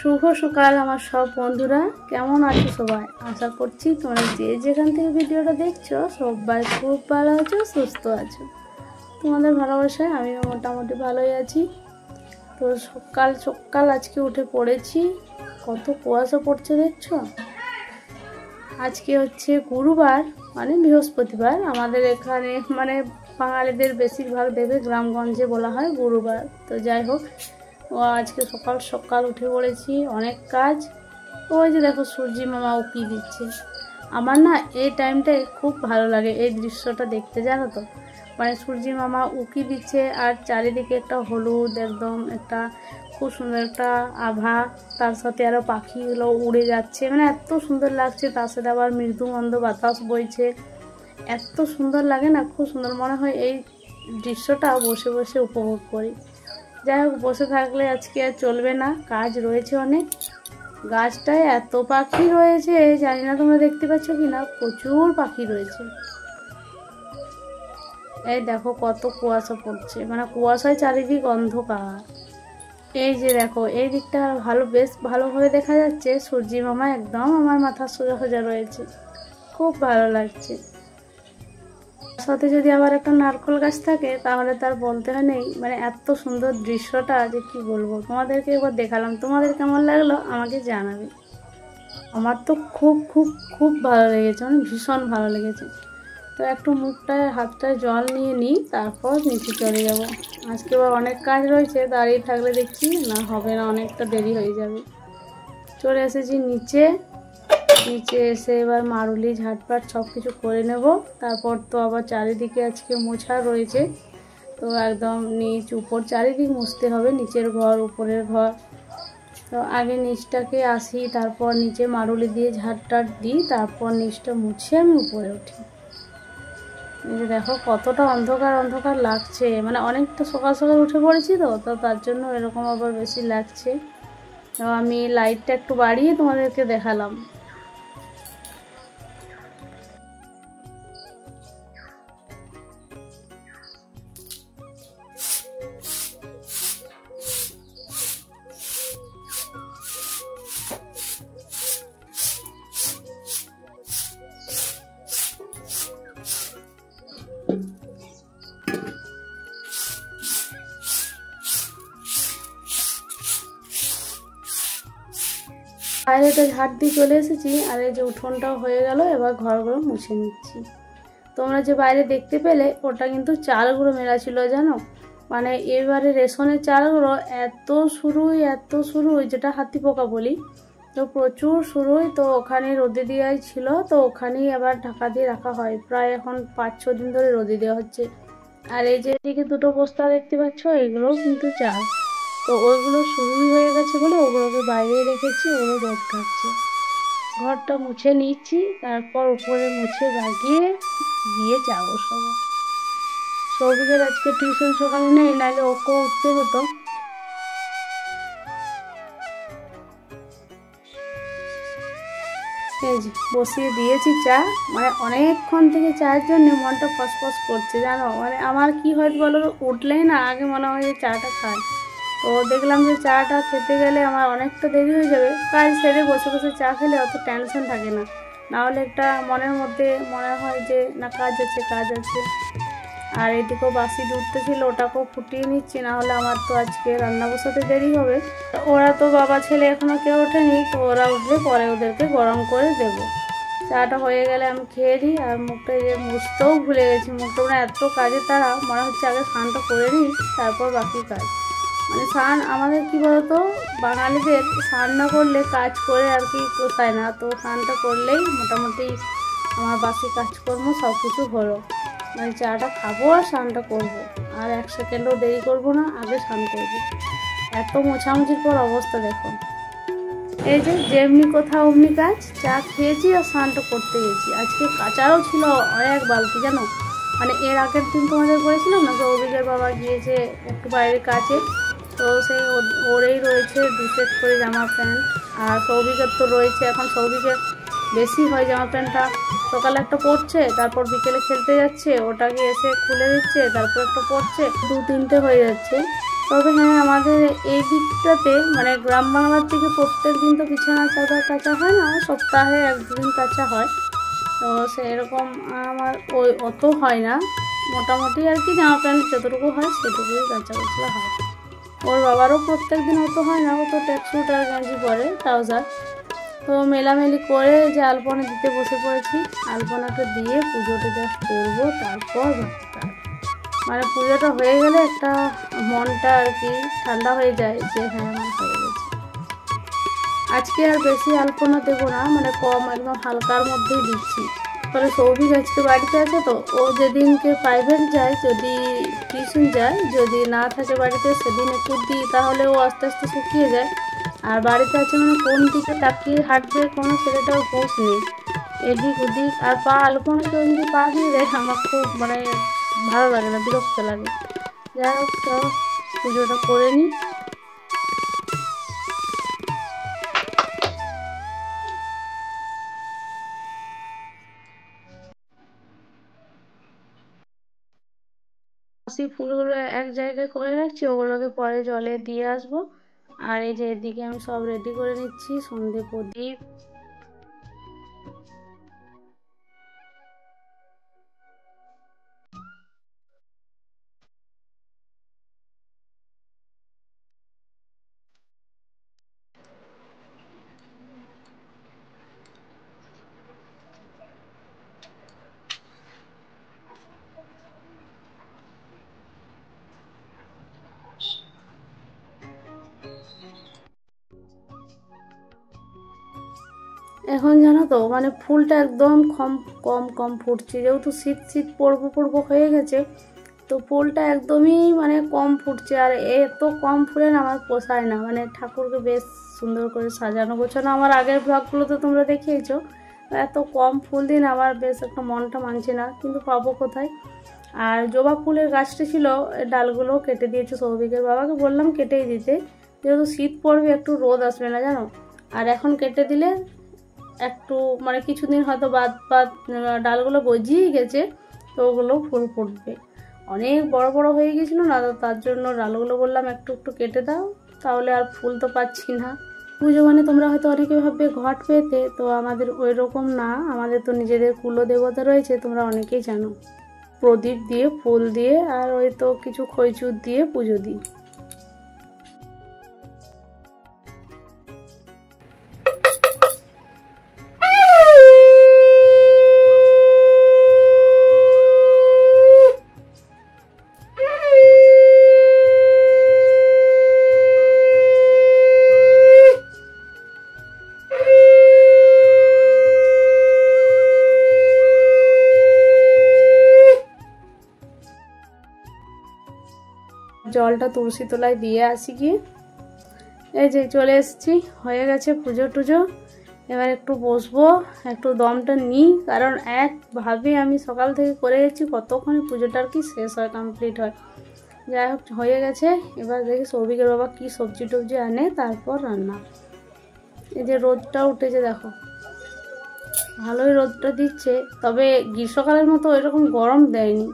শুভ সকাল আমার সব বন্ধুরা, কেমন আছো সবাই? আশা করছি তোমরা যে যেখান থেকে ভিডিওটা দেখছো সবাই খুব ভালো আছো, সুস্থ আছো। তোমাদের ভালোবাসায় আমিও মোটামুটি ভালোই আছি। তো সকাল সকাল আজকে উঠে পড়েছি, কত কুয়াশা পড়ছে দেখছো। আজকে হচ্ছে গুরুবার, মানে বৃহস্পতিবার। আমাদের এখানে মানে বাঙালিদের বেশিরভাগ দেবে গ্রামগঞ্জে বলা হয় গুরুবার। তো যাই হোক, আজকে সকাল সকাল উঠে পড়েছি, অনেক কাজ। ওই যে দেখো সূর্যি মামা উকি দিচ্ছে। আমার না এই টাইমটাই খুব ভালো লাগে এই দৃশ্যটা দেখতে, জানো তো। মানে সূর্যি মামা উকি দিচ্ছে আর চারিদিকে একটা হলুদ একদম একটা খুব সুন্দর একটা আভা, তার সাথে আরও পাখিগুলো উড়ে যাচ্ছে, মানে এত সুন্দর লাগছে। তার সাথে আবার মৃদু মন্দ বাতাস বইছে, এত সুন্দর লাগে না, খুব সুন্দর। মনে হয় এই দৃশ্যটা বসে বসে উপভোগ করি। যাই হোক, বসে থাকলে আজকে আর চলবে না, কাজ রয়েছে অনেক। গাছটায় এত পাখি রয়েছে, জানি না তোমরা দেখতে পাচ্ছ কি না, প্রচুর পাখি রয়েছে। এই দেখো কত কুয়াশা পড়ছে, মানে কুয়াশায় চারিদিক অন্ধকার। এই যে দেখো এই দিকটা বেশ ভালোভাবে দেখা যাচ্ছে। সূর্যি মামা একদম আমার মাথার সোজা সোজা রয়েছে, খুব ভালো লাগছে। সাথে যদি আবার একটা নারকেল গাছ থাকে তাহলে তার বলতে হয় নেই। মানে এত সুন্দর দৃশ্যটা যে কি বলবো, তোমাদেরকে একবার দেখালাম। তোমাদের কেমন লাগলো আমাকে জানাবে। আমার তো খুব খুব খুব ভালো লেগেছে, মানে ভীষণ ভালো লেগেছে। তো একটু মুখটায় হাতটায় জল নিয়ে নিই, তারপর নিচে চলে যাব। আজকে আবার অনেক কাজ রয়েছে, দাঁড়িয়ে থাকলে দেখছি না হবে না, অনেকটা দেরি হয়ে যাবে। চলে এসেছি নিচে এসে এবার মারুলি ঝাটপাট সব কিছু করে নেব। তারপর তো আবার চারিদিকে আজকে মোছা রয়েছে, তো একদম নিচ উপর চারিদিক মুছতে হবে, নিচের ঘর উপরের ঘর। তো আগে নিচটাকে আসি, তারপর নিচে মারুলি দিয়ে ঝাড়টাট দিই, তারপর নিচটা মুছে আমি উপরে উঠি। এই যে দেখো কতটা অন্ধকার অন্ধকার লাগছে, মানে অনেকটা সকাল সকাল উঠে পড়েছি তো তার জন্য এরকম আবার বেশি লাগছে। তো আমি লাইটটা একটু বাড়িয়ে তোমাদেরকে দেখালাম। বাইরেটা ঝাড় দিয়ে চলে এসেছি, আর এই যে উঠোনটাও হয়ে গেল। এবার ঘরগুলো মুছে নিচ্ছি। তোমরা যে বাইরে দেখতে পেলে ওটা কিন্তু চালগুলো মেলা ছিল, জানো। মানে এবারে রেশনের চালগুলো এত শুরুই যেটা হাতি পোকা বলি, তো প্রচুর শুরুই। তো ওখানে রোদে দেওয়াই ছিল, তো ওখানেই আবার ঢাকা দিয়ে রাখা হয়। প্রায় এখন 5-6 দিন ধরে রোদে দেওয়া হচ্ছে। আর এই যে এদিকে দুটো বস্তা দেখতে পাচ্ছ, এগুলোও কিন্তু চাল। তো ওইগুলো শুরুই হয়ে গেছে বলে ওগুলোকে বাইরে রেখেছি, ওগুলো রোদ খাচ্ছে। ঘরটা মুছে নিচ্ছি, তারপর উপরে মুছে বাগিয়ে দিয়ে যাবো সব। সৌভিকের আজকে টিউশন সকালে নেই, নাহলে ওকে উঠতে হতো। এই যে বসিয়ে দিয়েছি চা, মানে অনেকক্ষণ থেকে চায়ের জন্য মনটা ফসফস করছে, জানো। মানে আমার কি হয় বলো, উঠলেই না আগে মনে হয় যে চাটা খাই। তো দেখলাম যে চাটা খেতে গেলে আমার অনেকটা দেরি হয়ে যাবে। কাজ সেরে বসে বসে চা খেলে অত টেনশন থাকে না, নাহলে একটা মনের মধ্যে মনে হয় যে না কাজ আছে। আর এদিকেও বাসি দুধটা ছিল, ওটাকেও ফুটিয়ে নিচ্ছি, নাহলে আমার তো আজকে রান্না বসাতে দেরি হবে। ওরা তো বাবা ছেলে এখনও কেউ ওঠেনি, তো ওরা উঠলে পরে ওদেরকে গরম করে দেব। চাটা হয়ে গেলে আমি খেয়ে দিই। আর মুখটা যে মুছতেও ভুলে গেছি, মুখটা মানে এত কাজে তারা, মনে হচ্ছে আগে স্নানটা করে নিই তারপর বাকি কাজ। মানে স্নান আমাদের কী বলতো, বাঙালিদের স্নান না করলে কাজ করে আর কি পোষায় না। তো স্নানটা করলেই মোটামুটি আমার বাকি কাজকর্ম সব কিছু হলো। মানে চাটা খাবো আর স্নানটা করবো, আর 1 সেকেন্ডও দেরি করবো না, আগে স্নান করবো। এত মোছামুছির পর অবস্থা দেখো। এই যে যেমনি কোথাও অমনি কাজ, চা খেয়েছি আর স্নানটা করতে গেছি। আজকে কাচারও ছিল অনেক বালতি, জানো। মানে এর আগের দিন তোমাদের বলেছিলাম না, সৌভিকের বাবা গিয়েছে একটু বাইরের কাছে, তো সেই ওরেই রয়েছে 2 সেট করে জামা প্যান্ট। আর সৌভিকের তো রয়েছে, এখন সৌভিকের বেশি হয় জামা প্যান্টটা। সকালে একটা পরছে, তারপর বিকেলে খেলতে যাচ্ছে, ওটাকে এসে খুলে দিচ্ছে, তারপর একটা পরছে, 2-3টে হয়ে যাচ্ছে। তবে হ্যাঁ, আমাদের এই দিকটাতে মানে গ্রাম বাংলার দিকে প্রত্যেক দিন তো বিছানা চাদর কাচা হয় না, সপ্তাহে 1-2 দিন কাচা হয়। তো সেরকম আমার ওই অত হয় না, মোটামুটি আর কি জামা প্যান্ট যতটুকু হয় সেটুকুই কাচা কুচলা হয়। ওর বাবারও প্রত্যেক দিন অত হয় না, ও তো ট্যাক্সুট আর গেঞ্জি পরে, ট্রাউজার। তো মেলামেলি করে যে আলপনা দিতে বসে পড়েছি, আলপনাটা দিয়ে পুজোটা জাস্ট করবো, তারপর মানে পুজোটা হয়ে গেলে একটা মনটা আর কি ঠান্ডা হয়ে যায় যে হ্যাঁ আমার হয়ে গেছে। আজকে আর বেশি আলপনা দেবো না, মানে কম, একদম হালকার মধ্যেই দিচ্ছি। পরে সৌভিক আজকে বাড়িতে আছে, তো ও যেদিনকে প্রাইভেট যায়, যদি টিউশন যায়, যদি না থাকে বাড়িতে সেদিন একটু দিই, তাহলে ও আস্তে আস্তে শুকিয়ে যায়। আর বাড়িতে আছে মানে কোন দিকে তাকিয়ে হাঁটবে কোনো ছেলেটাও বোঝ নেই, এদিক ওদিক। আর পা আলপনা কেউ যদি পা দিয়ে দেয় আমার খুব মানে ভালো লাগে না, বিরক্ত লাগে। যাই হোক, তো পুজোটা করে নিই। ফুলগুলো এক জায়গায় করে রাখছি, ওগুলোকে পরে জলে দিয়ে আসবো। আর এই যে এদিকে আমি সব রেডি করে নিচ্ছি, সন্ধে প্রদীপ, এখন জানো তো মানে ফুলটা একদম কম কম কম ফুটছে, যেহেতু শীত শীত পড়বো হয়ে গেছে, তো ফুলটা একদমই মানে কম ফুটছে। আর এত কম ফুলে না আমার পোষায় না, মানে ঠাকুরকে বেশ সুন্দর করে সাজানো গোছানো আমার আগের ব্লগগুলো তো তোমরা দেখিয়েছো, এত কম ফুল দিন আমার বেশ একটা মনটা মানছে না, কিন্তু পাবো কোথায়। আর জবা ফুলের গাছটা ছিল, ডালগুলো কেটে দিয়েছে সৌভিকের বাবাকে বললাম কেটেই দিতে, যেহেতু শীত পড়বে একটু রোদ আসবে না জানো। আর এখন কেটে দিলে একটু মানে কিছুদিন হয়তো বাদ ডালগুলো গজিয়ে গেছে, তো ওগুলো ফুল ফুটবে। অনেক বড় বড় হয়ে গেছিলো না, তো তার জন্য ডালগুলো বললাম একটু একটু কেটে দাও, তাহলে আর ফুল তো পাচ্ছি না। পুজো মানে তোমরা হয়তো অনেকে ভাববে ঘট পেতে, তো আমাদের ওই রকম না, আমাদের তো নিজেদের কুলো দেবতা রয়েছে, তোমরা অনেকেই জানো। প্রদীপ দিয়ে, ফুল দিয়ে, আর ওই তো কিছু খইচুর দিয়ে পুজো দিই। জলটা তুলসী তলায় দিয়ে আসি গিয়ে, এই যে চলে এসেছি, হয়ে গেছে পুজো টুজো। এবার একটু বসবো, একটু দমটা নিই, কারণ একভাবে আমি সকাল থেকে করে গেছি, কতক্ষণে পুজোটার কি শেষ হয়, কমপ্লিট হয়। যাই হোক হয়ে গেছে, এবার দেখি সৌভিকের বাবা কি সবজি টবজি আনে, তারপর রান্না। এই যে রোদটা উঠেছে দেখো, ভালোই রোদটা দিচ্ছে, তবে গ্রীষ্মকালের মতো ওইরকম গরম দেয়নি।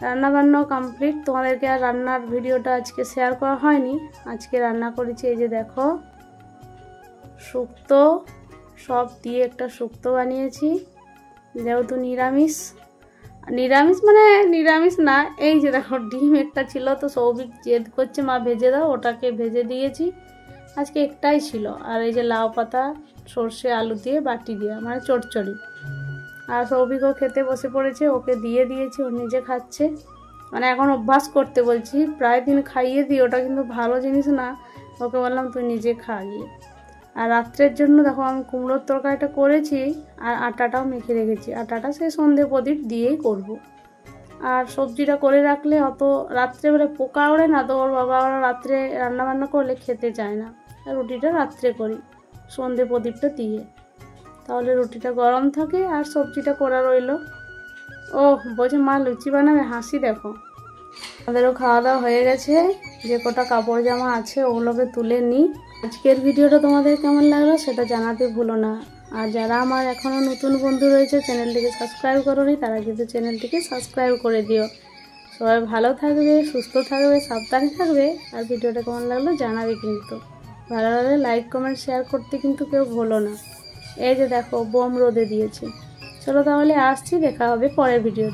রান্না বান্নাও কমপ্লিট, তোমাদেরকে আর রান্নার ভিডিওটা আজকে শেয়ার করা হয়নি। আজকে রান্না করেছি এই যে দেখো, শুক্তো সব দিয়ে একটা শুক্তো বানিয়েছি, যেহেতু নিরামিষ মানে নিরামিষ না। এই যে দেখো ডিম একটা ছিল, তো সৌভিক জেদ করছে মা ভেজে দাও, ওটাকে ভেজে দিয়েছি, আজকে একটাই ছিল। আর এই যে লাউ পাতা সর্ষে আলু দিয়ে বাটি দিয়ে মানে চচ্চড়ি। আর সৌভিকও খেতে বসে পড়েছে, ওকে দিয়ে দিয়েছি, ও নিজে খাচ্ছে। মানে এখন অভ্যাস করতে বলছি, প্রায় দিন খাইয়ে দিই, ওটা কিন্তু ভালো জিনিস না, ওকে বললাম তুই নিজে খা গিয়ে। আর রাত্রের জন্য দেখো আমি কুমড়োর তরকারিটা করেছি, আর আটাটাও মেখে রেখেছি, আটাটা সেই সন্ধে প্রদীপ দিয়েই করব। আর সবজিটা করে রাখলে অত রাত্রেবেলা পোকা ওড়ে না, তো ওর বাবা ওরা রাত্রে রান্নাবান্না করলে খেতে চায় না, আর রুটিটা রাত্রে করি সন্ধে প্রদীপটা দিয়ে, তাহলে রুটিটা গরম থাকে আর সবজিটা করা রইলো। ও বলছে মা লুচি বানাবে, হাসি দেখো। আমাদেরও খাওয়া দাওয়া হয়ে গেছে, যে কটা কাপড় জামা আছে ওগুলোকে তুলে নিই। আজকের ভিডিওটা তোমাদের কেমন লাগলো সেটা জানাতে ভুলো না। আর যারা আমার এখনও নতুন বন্ধু রয়েছে চ্যানেলটিকে সাবস্ক্রাইব করোনি, তারা কিন্তু চ্যানেলটিকে সাবস্ক্রাইব করে দিও। সবাই ভালো থাকবে, সুস্থ থাকবে, সাবধানে থাকবে। আর ভিডিওটা কেমন লাগলো জানাবে কিন্তু। ভালো লাগলে লাইক কমেন্ট শেয়ার করতে কিন্তু কেউ ভুলো না। এই যে দেখো বোম রোদে দিয়েছি। চলো তাহলে আসছি, দেখা হবে পরের ভিডিও।